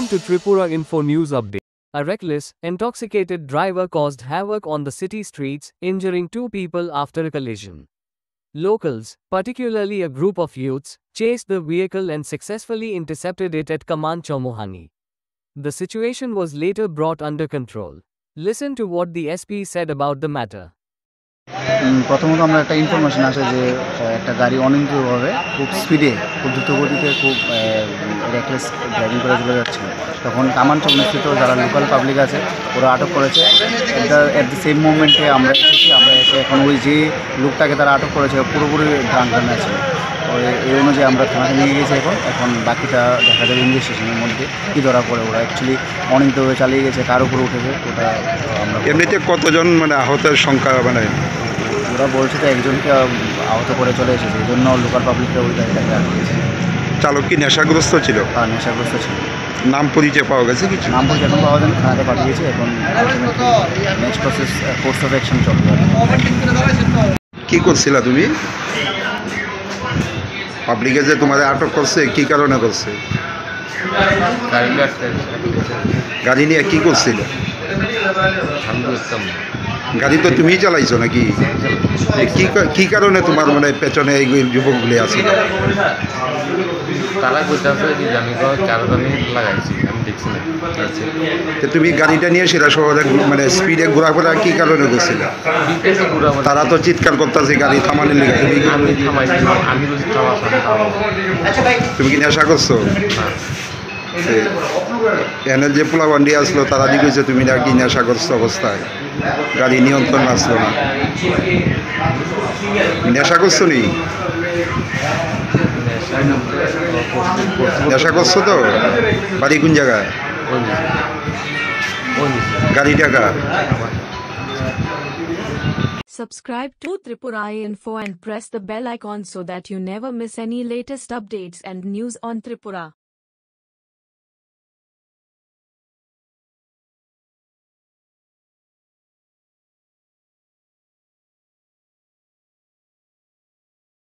Welcome to Tripura Info News Update. A reckless, intoxicated driver caused havoc on the city streets, injuring two people after a collision. Locals, particularly a group of youths, chased the vehicle and successfully intercepted it at Kaman Chomohani. The situation was later brought under control. Listen to what the SP said about the matter. প্রথমত আমরা একটা information আসে যে একটা গাড়ি অনিয়ন্ত্রিতভাবে খুব স্পিডে খুব দ্রুতগতিতে খুব রেকলেস ড্রাইভিং করে চলে যাচ্ছিল। তখন কামান চৌকস্থিত যারা লোকাল পাবলিক আছে ওরা আটক করেছে। অ্যাট দ্য সেম মুভমেন্টে আমরা এসে এখন ওই যে লোকটাকে তারা আটক করেছে পুরোপুরি ড্রাঙ্ক আছে। এই অনুযায়ী আমরা থানাতে নিয়ে গেছি। এখন বাকিটা দেখা যাবে ইনভেস্টিগেশনের মধ্যে কী ধরা পড়ে। ওরা অ্যাকচুয়ালি অনিয়ন্ত্রিতভাবে চালিয়ে গেছে, কার উপরে উঠেছে ওটা আমরা। এমনিতে কতজন আহতের সংখ্যা ওরা বলছে তো একজনকে আহত করে চলে এসেছে, এই জন্য লোকাল পাবলিকরা ওই গাড়িটাকে আটকেছে। চালক কি নেশাগ্রস্ত ছিল? হ্যাঁ, নেশাগ্রস্ত ছিল। নাম পরিচয় পাওয়া গেছে কিছু? নাম পরিচয় এখন পাওয়া যায়, থানাতে পাঠিয়েছে। এখন next process course of action চলবে। কি করছিলা তুমি? পাবলিকে যে তোমাদের আটক করছে কি কারণে করছে? গাড়ি নিয়ে কি করছিল? গাড়ি তো তুমিই চালাইছো নাকি? কি কারণে তোমার পেছনে এই যুবকগুলি আছে? তারা বুঝতেছে যে আমি তো চারজনই লাগাইছি, আমি দেখছি না। তুমি গাড়িটা নিয়ে সেটা শহরে স্পিডে ঘোরাফেরা কি কারণে করছিল? তারা তো চিৎকার করতেছে গাড়ি থামানোর লেগে। আমি থামাইছি, আমি বলছি তুমি কি নেশা করছো? এনে যে পোলাবান্ডি আসলো তারা দিকেছে তুমি নাকি নেশাগ্রস্ত অবস্থায় গাড়ি নিয়ন্ত্রণ আসলো না। নেশা করছো নি? নেশা করছো তো? বাড়ি কোন জায়গায়? গাড়ি টাকা। Subscribe to Tripura Info and press the bell icon so that you never miss any latest updates and news on Tripura.